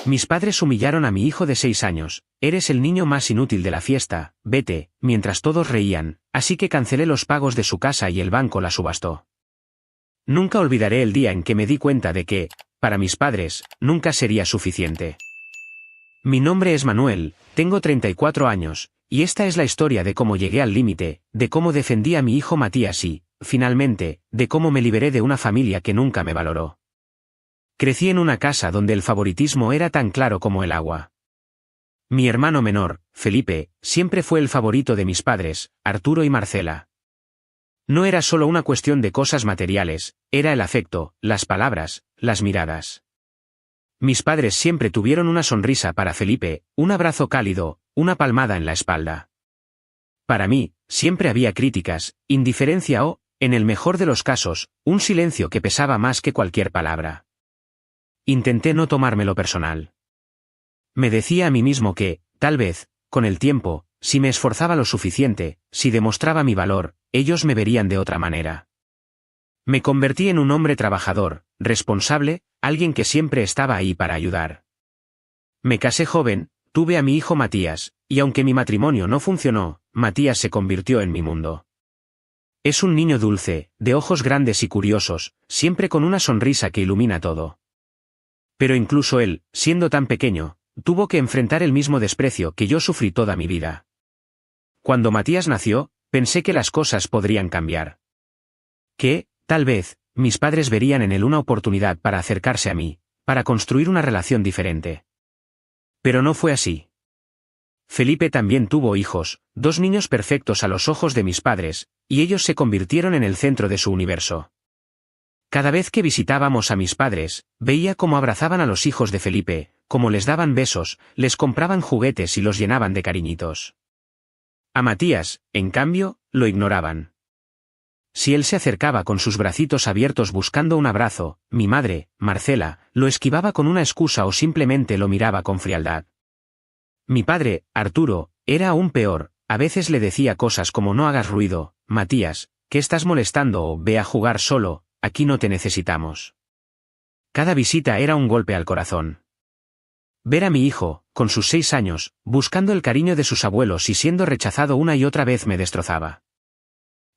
Mis padres humillaron a mi hijo de 6 años. Eres el niño más inútil de la fiesta, vete, mientras todos reían, así que cancelé los pagos de su casa y el banco la subastó. Nunca olvidaré el día en que me di cuenta de que, para mis padres, nunca sería suficiente. Mi nombre es Manuel, tengo 34 años, y esta es la historia de cómo llegué al límite, de cómo defendí a mi hijo Matías y, finalmente, de cómo me liberé de una familia que nunca me valoró. Crecí en una casa donde el favoritismo era tan claro como el agua. Mi hermano menor, Felipe, siempre fue el favorito de mis padres, Arturo y Marcela. No era solo una cuestión de cosas materiales, era el afecto, las palabras, las miradas. Mis padres siempre tuvieron una sonrisa para Felipe, un abrazo cálido, una palmada en la espalda. Para mí, siempre había críticas, indiferencia o, en el mejor de los casos, un silencio que pesaba más que cualquier palabra. Intenté no tomármelo personal. Me decía a mí mismo que, tal vez, con el tiempo, si me esforzaba lo suficiente, si demostraba mi valor, ellos me verían de otra manera. Me convertí en un hombre trabajador, responsable, alguien que siempre estaba ahí para ayudar. Me casé joven, tuve a mi hijo Matías, y aunque mi matrimonio no funcionó, Matías se convirtió en mi mundo. Es un niño dulce, de ojos grandes y curiosos, siempre con una sonrisa que ilumina todo. Pero incluso él, siendo tan pequeño, tuvo que enfrentar el mismo desprecio que yo sufrí toda mi vida. Cuando Matías nació, pensé que las cosas podrían cambiar. Que, tal vez, mis padres verían en él una oportunidad para acercarse a mí, para construir una relación diferente. Pero no fue así. Felipe también tuvo hijos, 2 niños perfectos a los ojos de mis padres, y ellos se convirtieron en el centro de su universo. Cada vez que visitábamos a mis padres, veía cómo abrazaban a los hijos de Felipe, cómo les daban besos, les compraban juguetes y los llenaban de cariñitos. A Matías, en cambio, lo ignoraban. Si él se acercaba con sus bracitos abiertos buscando un abrazo, mi madre, Marcela, lo esquivaba con una excusa o simplemente lo miraba con frialdad. Mi padre, Arturo, era aún peor, a veces le decía cosas como no hagas ruido, Matías, que estás molestando o ve a jugar solo, aquí no te necesitamos. Cada visita era un golpe al corazón. Ver a mi hijo, con sus 6 años, buscando el cariño de sus abuelos y siendo rechazado una y otra vez me destrozaba.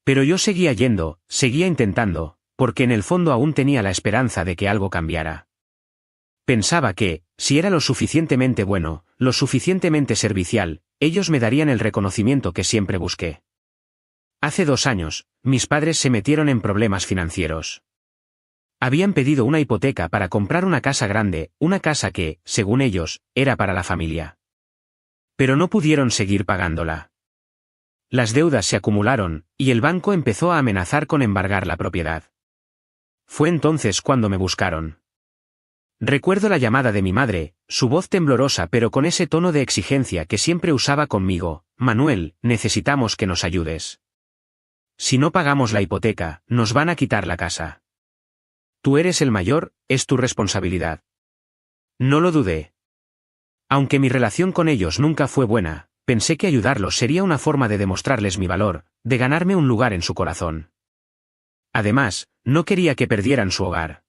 Pero yo seguía yendo, seguía intentando, porque en el fondo aún tenía la esperanza de que algo cambiara. Pensaba que, si era lo suficientemente bueno, lo suficientemente servicial, ellos me darían el reconocimiento que siempre busqué. Hace 2 años, mis padres se metieron en problemas financieros. Habían pedido una hipoteca para comprar una casa grande, una casa que, según ellos, era para la familia. Pero no pudieron seguir pagándola. Las deudas se acumularon, y el banco empezó a amenazar con embargar la propiedad. Fue entonces cuando me buscaron. Recuerdo la llamada de mi madre, su voz temblorosa pero con ese tono de exigencia que siempre usaba conmigo: Manuel, necesitamos que nos ayudes. Si no pagamos la hipoteca, nos van a quitar la casa. Tú eres el mayor, es tu responsabilidad. No lo dudé. Aunque mi relación con ellos nunca fue buena, pensé que ayudarlos sería una forma de demostrarles mi valor, de ganarme un lugar en su corazón. Además, no quería que perdieran su hogar.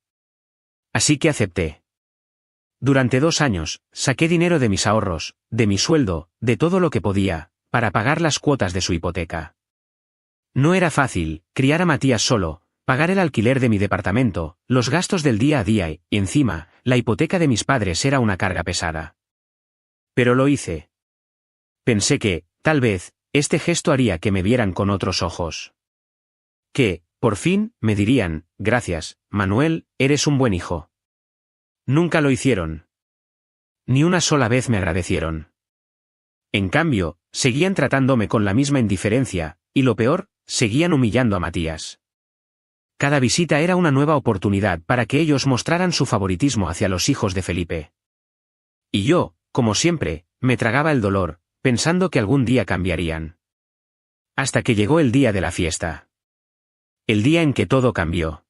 Así que acepté. Durante 2 años, saqué dinero de mis ahorros, de mi sueldo, de todo lo que podía, para pagar las cuotas de su hipoteca. No era fácil, criar a Matías solo, pagar el alquiler de mi departamento, los gastos del día a día y, encima, la hipoteca de mis padres era una carga pesada. Pero lo hice. Pensé que, tal vez, este gesto haría que me vieran con otros ojos. Que, por fin, me dirían: gracias, Manuel, eres un buen hijo. Nunca lo hicieron. Ni una sola vez me agradecieron. En cambio, seguían tratándome con la misma indiferencia, y lo peor, seguían humillando a Matías. Cada visita era una nueva oportunidad para que ellos mostraran su favoritismo hacia los hijos de Felipe. Y yo, como siempre, me tragaba el dolor, pensando que algún día cambiarían. Hasta que llegó el día de la fiesta. El día en que todo cambió.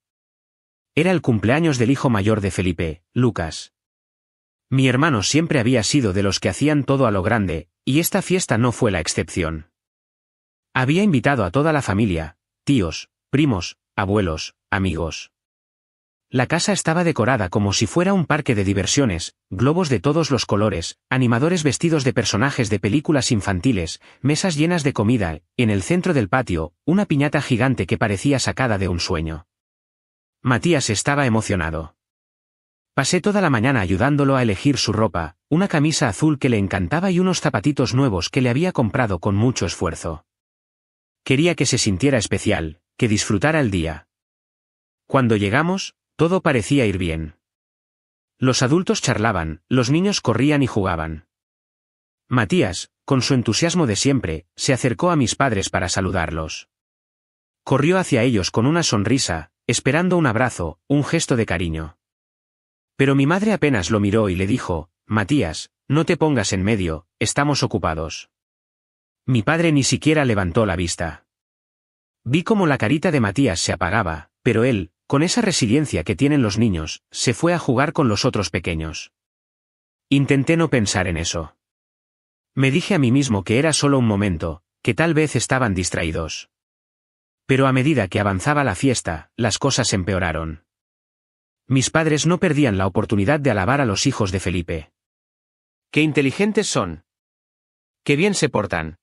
Era el cumpleaños del hijo mayor de Felipe, Lucas. Mi hermano siempre había sido de los que hacían todo a lo grande, y esta fiesta no fue la excepción. Había invitado a toda la familia, tíos, primos, abuelos, amigos. La casa estaba decorada como si fuera un parque de diversiones, globos de todos los colores, animadores vestidos de personajes de películas infantiles, mesas llenas de comida, y en el centro del patio, una piñata gigante que parecía sacada de un sueño. Matías estaba emocionado. Pasé toda la mañana ayudándolo a elegir su ropa, una camisa azul que le encantaba y unos zapatitos nuevos que le había comprado con mucho esfuerzo. Quería que se sintiera especial, que disfrutara el día. Cuando llegamos, todo parecía ir bien. Los adultos charlaban, los niños corrían y jugaban. Matías, con su entusiasmo de siempre, se acercó a mis padres para saludarlos. Corrió hacia ellos con una sonrisa, esperando un abrazo, un gesto de cariño. Pero mi madre apenas lo miró y le dijo: «Matías, no te pongas en medio, estamos ocupados». Mi padre ni siquiera levantó la vista. Vi cómo la carita de Matías se apagaba, pero él, con esa resiliencia que tienen los niños, se fue a jugar con los otros pequeños. Intenté no pensar en eso. Me dije a mí mismo que era solo un momento, que tal vez estaban distraídos. Pero a medida que avanzaba la fiesta, las cosas empeoraron. Mis padres no perdían la oportunidad de alabar a los hijos de Felipe. «¡Qué inteligentes son! ¡Qué bien se portan!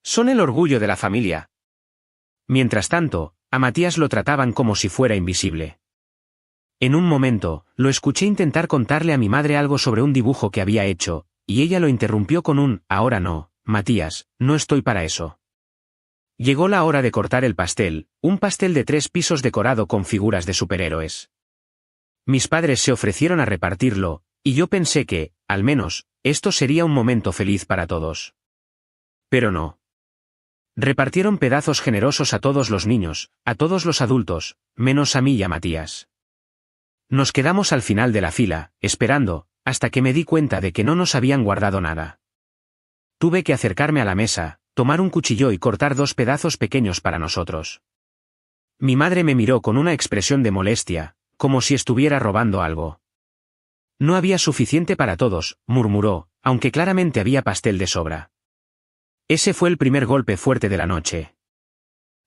Son el orgullo de la familia». Mientras tanto, a Matías lo trataban como si fuera invisible. En un momento, lo escuché intentar contarle a mi madre algo sobre un dibujo que había hecho, y ella lo interrumpió con un: «Ahora no, Matías, no estoy para eso». Llegó la hora de cortar el pastel, un pastel de 3 pisos decorado con figuras de superhéroes. Mis padres se ofrecieron a repartirlo, y yo pensé que, al menos, esto sería un momento feliz para todos. Pero no. Repartieron pedazos generosos a todos los niños, a todos los adultos, menos a mí y a Matías. Nos quedamos al final de la fila, esperando, hasta que me di cuenta de que no nos habían guardado nada. Tuve que acercarme a la mesa, tomar un cuchillo y cortar 2 pedazos pequeños para nosotros. Mi madre me miró con una expresión de molestia, como si estuviera robando algo. «No había suficiente para todos», murmuró, aunque claramente había pastel de sobra. Ese fue el primer golpe fuerte de la noche.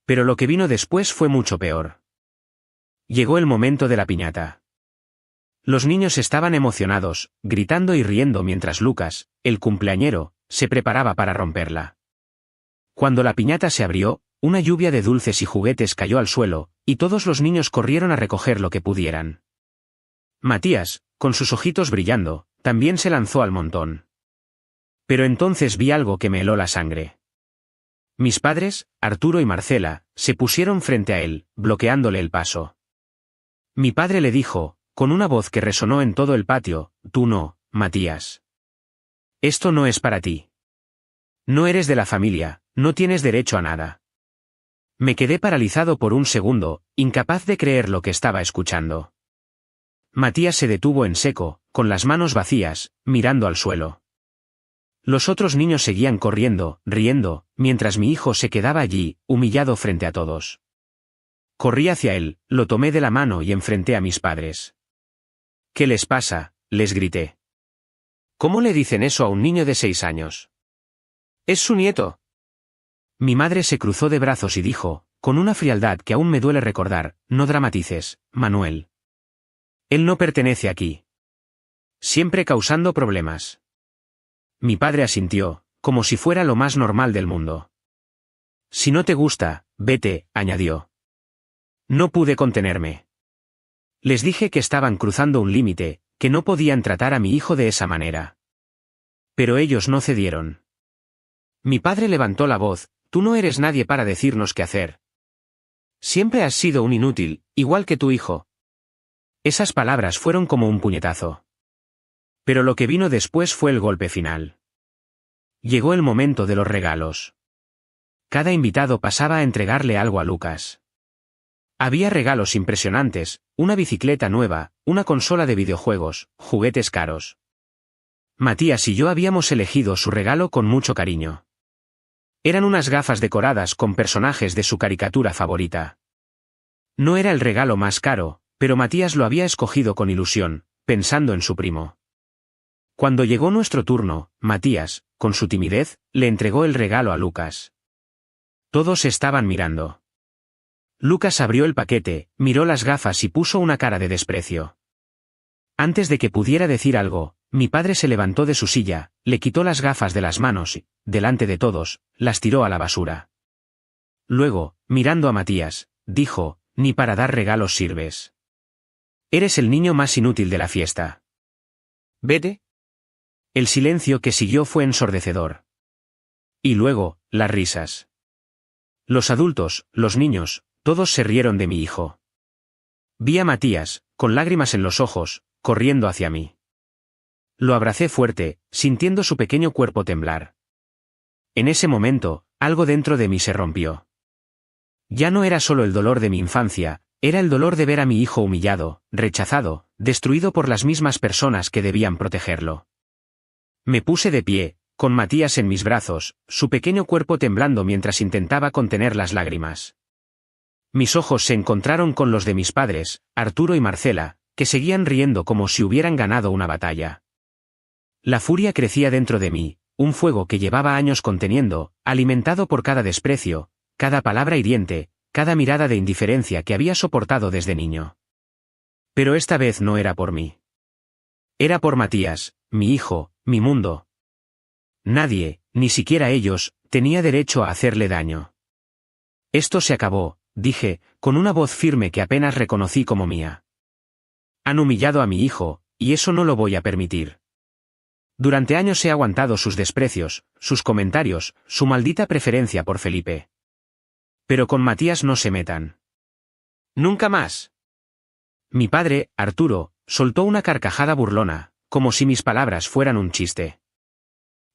Pero lo que vino después fue mucho peor. Llegó el momento de la piñata. Los niños estaban emocionados, gritando y riendo mientras Lucas, el cumpleañero, se preparaba para romperla. Cuando la piñata se abrió, una lluvia de dulces y juguetes cayó al suelo, y todos los niños corrieron a recoger lo que pudieran. Matías, con sus ojitos brillando, también se lanzó al montón. Pero entonces vi algo que me heló la sangre. Mis padres, Arturo y Marcela, se pusieron frente a él, bloqueándole el paso. Mi padre le dijo, con una voz que resonó en todo el patio: «Tú no, Matías. Esto no es para ti. No eres de la familia, no tienes derecho a nada». Me quedé paralizado por un segundo, incapaz de creer lo que estaba escuchando. Matías se detuvo en seco, con las manos vacías, mirando al suelo. Los otros niños seguían corriendo, riendo, mientras mi hijo se quedaba allí, humillado frente a todos. Corrí hacia él, lo tomé de la mano y enfrenté a mis padres. «¿Qué les pasa?», les grité. «¿Cómo le dicen eso a un niño de 6 años? Es su nieto». Mi madre se cruzó de brazos y dijo, con una frialdad que aún me duele recordar: «No dramatices, Manuel. Él no pertenece aquí. Siempre causando problemas». Mi padre asintió, como si fuera lo más normal del mundo. «Si no te gusta, vete», añadió. No pude contenerme. Les dije que estaban cruzando un límite, que no podían tratar a mi hijo de esa manera. Pero ellos no cedieron. Mi padre levantó la voz: «Tú no eres nadie para decirnos qué hacer. Siempre has sido un inútil, igual que tu hijo». Esas palabras fueron como un puñetazo. Pero lo que vino después fue el golpe final. Llegó el momento de los regalos. Cada invitado pasaba a entregarle algo a Lucas. Había regalos impresionantes: una bicicleta nueva, una consola de videojuegos, juguetes caros. Matías y yo habíamos elegido su regalo con mucho cariño. Eran unas gafas decoradas con personajes de su caricatura favorita. No era el regalo más caro, pero Matías lo había escogido con ilusión, pensando en su primo. Cuando llegó nuestro turno, Matías, con su timidez, le entregó el regalo a Lucas. Todos estaban mirando. Lucas abrió el paquete, miró las gafas y puso una cara de desprecio. Antes de que pudiera decir algo, mi padre se levantó de su silla, le quitó las gafas de las manos y, delante de todos, las tiró a la basura. Luego, mirando a Matías, dijo, «Ni para dar regalos sirves. Eres el niño más inútil de la fiesta. Vete». El silencio que siguió fue ensordecedor. Y luego, las risas. Los adultos, los niños, todos se rieron de mi hijo. Vi a Matías, con lágrimas en los ojos, corriendo hacia mí. Lo abracé fuerte, sintiendo su pequeño cuerpo temblar. En ese momento, algo dentro de mí se rompió. Ya no era solo el dolor de mi infancia, era el dolor de ver a mi hijo humillado, rechazado, destruido por las mismas personas que debían protegerlo. Me puse de pie, con Matías en mis brazos, su pequeño cuerpo temblando mientras intentaba contener las lágrimas. Mis ojos se encontraron con los de mis padres, Arturo y Marcela, que seguían riendo como si hubieran ganado una batalla. La furia crecía dentro de mí, un fuego que llevaba años conteniendo, alimentado por cada desprecio, cada palabra hiriente, cada mirada de indiferencia que había soportado desde niño. Pero esta vez no era por mí. Era por Matías, mi hijo, mi mundo. Nadie, ni siquiera ellos, tenía derecho a hacerle daño. Esto se acabó, dije, con una voz firme que apenas reconocí como mía. Han humillado a mi hijo, y eso no lo voy a permitir. Durante años he aguantado sus desprecios, sus comentarios, su maldita preferencia por Felipe. Pero con Matías no se metan. Nunca más. Mi padre, Arturo, soltó una carcajada burlona, como si mis palabras fueran un chiste.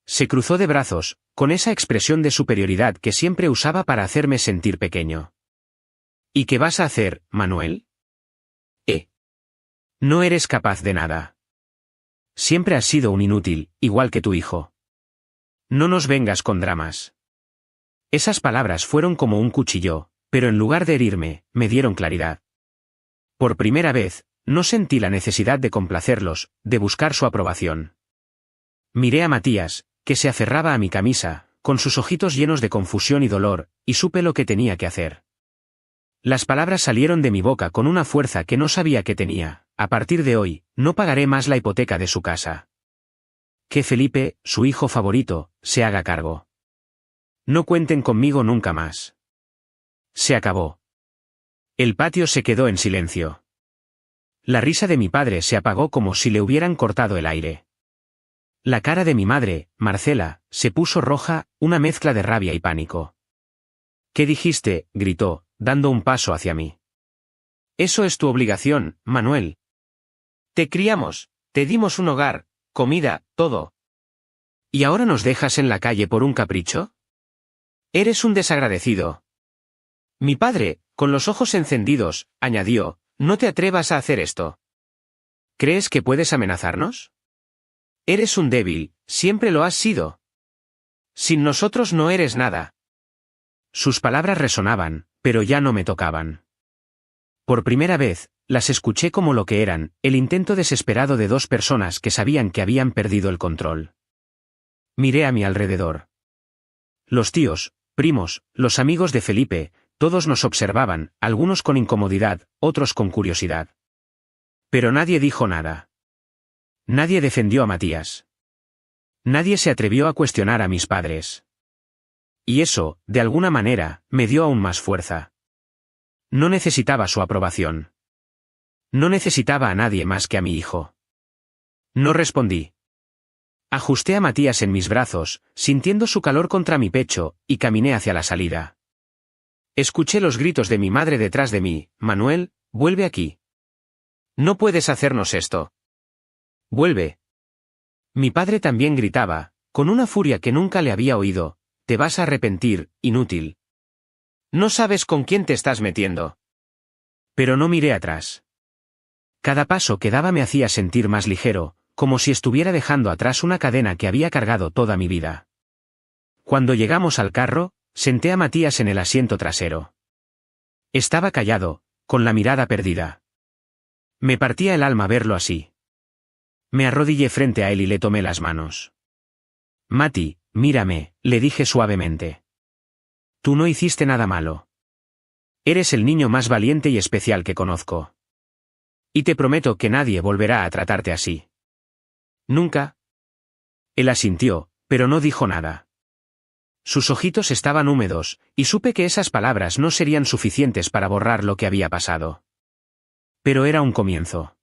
Se cruzó de brazos, con esa expresión de superioridad que siempre usaba para hacerme sentir pequeño. ¿Y qué vas a hacer, Manuel? No eres capaz de nada. Siempre has sido un inútil, igual que tu hijo. No nos vengas con dramas. Esas palabras fueron como un cuchillo, pero en lugar de herirme, me dieron claridad. Por primera vez, no sentí la necesidad de complacerlos, de buscar su aprobación. Miré a Matías, que se aferraba a mi camisa, con sus ojitos llenos de confusión y dolor, y supe lo que tenía que hacer. Las palabras salieron de mi boca con una fuerza que no sabía que tenía. A partir de hoy, no pagaré más la hipoteca de su casa. Que Felipe, su hijo favorito, se haga cargo. No cuenten conmigo nunca más. Se acabó. El patio se quedó en silencio. La risa de mi padre se apagó como si le hubieran cortado el aire. La cara de mi madre, Marcela, se puso roja, una mezcla de rabia y pánico. ¿Qué dijiste?, gritó, dando un paso hacia mí. Eso es tu obligación, Manuel. Te criamos, te dimos un hogar, comida, todo. ¿Y ahora nos dejas en la calle por un capricho? Eres un desagradecido. Mi padre, con los ojos encendidos, añadió, no te atrevas a hacer esto. ¿Crees que puedes amenazarnos? Eres un débil, siempre lo has sido. Sin nosotros no eres nada. Sus palabras resonaban, pero ya no me tocaban. Por primera vez, las escuché como lo que eran, el intento desesperado de dos personas que sabían que habían perdido el control. Miré a mi alrededor. Los tíos, primos, los amigos de Felipe, todos nos observaban, algunos con incomodidad, otros con curiosidad. Pero nadie dijo nada. Nadie defendió a Matías. Nadie se atrevió a cuestionar a mis padres. Y eso, de alguna manera, me dio aún más fuerza. No necesitaba su aprobación. No necesitaba a nadie más que a mi hijo. No respondí. Ajusté a Matías en mis brazos, sintiendo su calor contra mi pecho, y caminé hacia la salida. Escuché los gritos de mi madre detrás de mí, Manuel, vuelve aquí. No puedes hacernos esto. Vuelve. Mi padre también gritaba, con una furia que nunca le había oído, te vas a arrepentir, inútil. No sabes con quién te estás metiendo. Pero no miré atrás. Cada paso que daba me hacía sentir más ligero, como si estuviera dejando atrás una cadena que había cargado toda mi vida. Cuando llegamos al carro, senté a Matías en el asiento trasero. Estaba callado, con la mirada perdida. Me partía el alma verlo así. Me arrodillé frente a él y le tomé las manos. Mati, mírame, le dije suavemente. Tú no hiciste nada malo. Eres el niño más valiente y especial que conozco. Y te prometo que nadie volverá a tratarte así. ¿Nunca? Él asintió, pero no dijo nada. Sus ojitos estaban húmedos, y supe que esas palabras no serían suficientes para borrar lo que había pasado. Pero era un comienzo.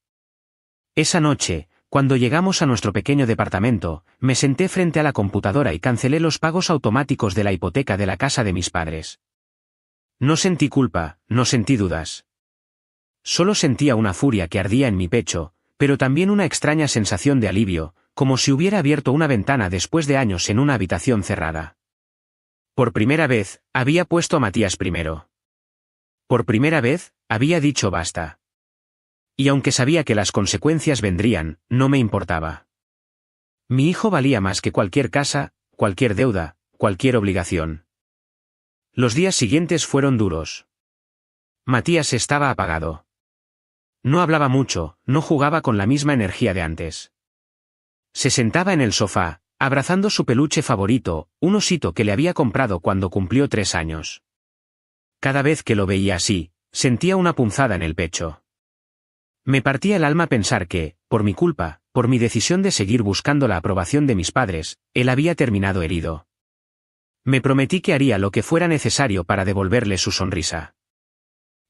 Esa noche, cuando llegamos a nuestro pequeño departamento, me senté frente a la computadora y cancelé los pagos automáticos de la hipoteca de la casa de mis padres. No sentí culpa, no sentí dudas. Solo sentía una furia que ardía en mi pecho, pero también una extraña sensación de alivio, como si hubiera abierto una ventana después de años en una habitación cerrada. Por primera vez, había puesto a Matías primero. Por primera vez, había dicho basta. Y aunque sabía que las consecuencias vendrían, no me importaba. Mi hijo valía más que cualquier casa, cualquier deuda, cualquier obligación. Los días siguientes fueron duros. Matías estaba apagado. No hablaba mucho, no jugaba con la misma energía de antes. Se sentaba en el sofá, abrazando su peluche favorito, un osito que le había comprado cuando cumplió 3 años. Cada vez que lo veía así, sentía una punzada en el pecho. Me partía el alma pensar que, por mi culpa, por mi decisión de seguir buscando la aprobación de mis padres, él había terminado herido. Me prometí que haría lo que fuera necesario para devolverle su sonrisa.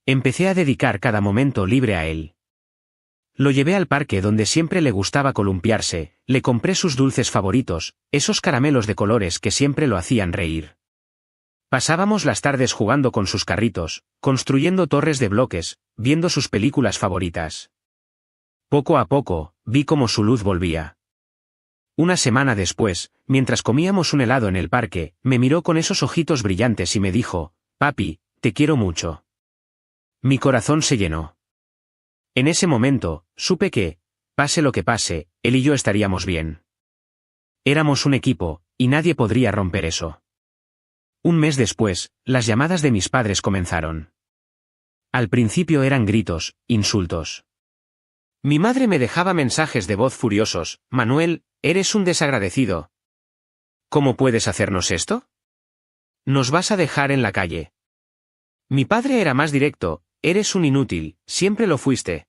Empecé a dedicar cada momento libre a él. Lo llevé al parque donde siempre le gustaba columpiarse, le compré sus dulces favoritos, esos caramelos de colores que siempre lo hacían reír. Pasábamos las tardes jugando con sus carritos, construyendo torres de bloques, viendo sus películas favoritas. Poco a poco, vi cómo su luz volvía. Una semana después, mientras comíamos un helado en el parque, me miró con esos ojitos brillantes y me dijo, «Papi, te quiero mucho». Mi corazón se llenó. En ese momento, supe que, pase lo que pase, él y yo estaríamos bien. Éramos un equipo, y nadie podría romper eso. Un mes después, las llamadas de mis padres comenzaron. Al principio eran gritos, insultos. Mi madre me dejaba mensajes de voz furiosos, «Manuel, eres un desagradecido. ¿Cómo puedes hacernos esto? Nos vas a dejar en la calle». Mi padre era más directo, «Eres un inútil, siempre lo fuiste.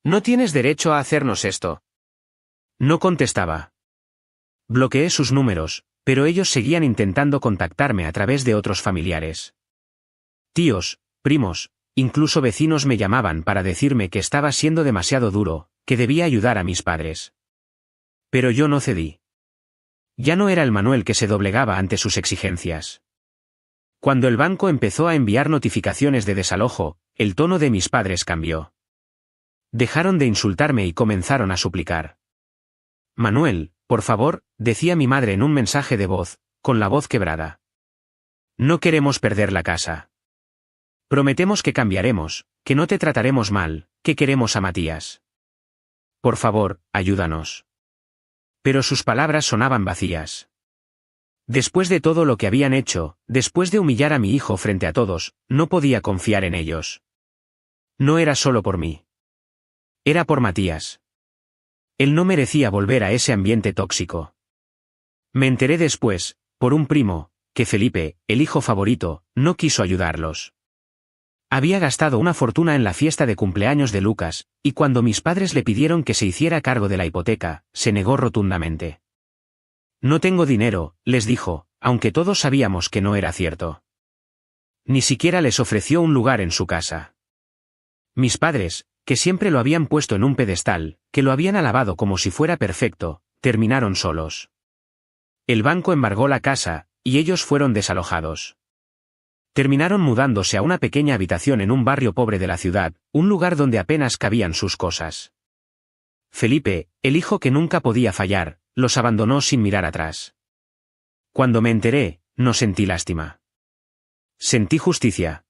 No tienes derecho a hacernos esto». No contestaba. Bloqueé sus números, pero ellos seguían intentando contactarme a través de otros familiares. Tíos, primos, incluso vecinos me llamaban para decirme que estaba siendo demasiado duro, que debía ayudar a mis padres. Pero yo no cedí. Ya no era el Manuel que se doblegaba ante sus exigencias. Cuando el banco empezó a enviar notificaciones de desalojo, el tono de mis padres cambió. Dejaron de insultarme y comenzaron a suplicar. «Manuel, por favor», decía mi madre en un mensaje de voz, con la voz quebrada. «No queremos perder la casa. Prometemos que cambiaremos, que no te trataremos mal, que queremos a Matías. Por favor, ayúdanos». Pero sus palabras sonaban vacías. Después de todo lo que habían hecho, después de humillar a mi hijo frente a todos, no podía confiar en ellos. No era solo por mí. Era por Matías. Él no merecía volver a ese ambiente tóxico. Me enteré después, por un primo, que Felipe, el hijo favorito, no quiso ayudarlos. Había gastado una fortuna en la fiesta de cumpleaños de Lucas, y cuando mis padres le pidieron que se hiciera cargo de la hipoteca, se negó rotundamente. «No tengo dinero», les dijo, aunque todos sabíamos que no era cierto. Ni siquiera les ofreció un lugar en su casa. Mis padres, que siempre lo habían puesto en un pedestal, que lo habían alabado como si fuera perfecto, terminaron solos. El banco embargó la casa, y ellos fueron desalojados. Terminaron mudándose a una pequeña habitación en un barrio pobre de la ciudad, un lugar donde apenas cabían sus cosas. Felipe, el hijo que nunca podía fallar, los abandonó sin mirar atrás. Cuando me enteré, no sentí lástima. Sentí justicia.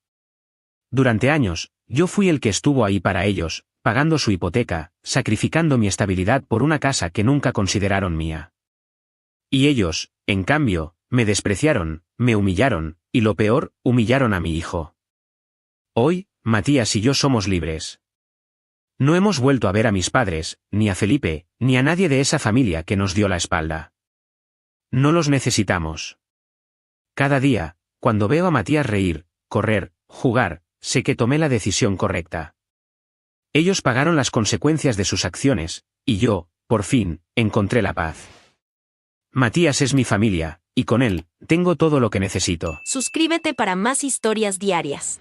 Durante años, yo fui el que estuvo ahí para ellos, pagando su hipoteca, sacrificando mi estabilidad por una casa que nunca consideraron mía. Y ellos, en cambio, me despreciaron, me humillaron, y lo peor, humillaron a mi hijo. Hoy, Matías y yo somos libres. No hemos vuelto a ver a mis padres, ni a Felipe, ni a nadie de esa familia que nos dio la espalda. No los necesitamos. Cada día, cuando veo a Matías reír, correr, jugar, sé que tomé la decisión correcta. Ellos pagaron las consecuencias de sus acciones, y yo, por fin, encontré la paz. Matías es mi familia, y con él, tengo todo lo que necesito. Suscríbete para más historias diarias.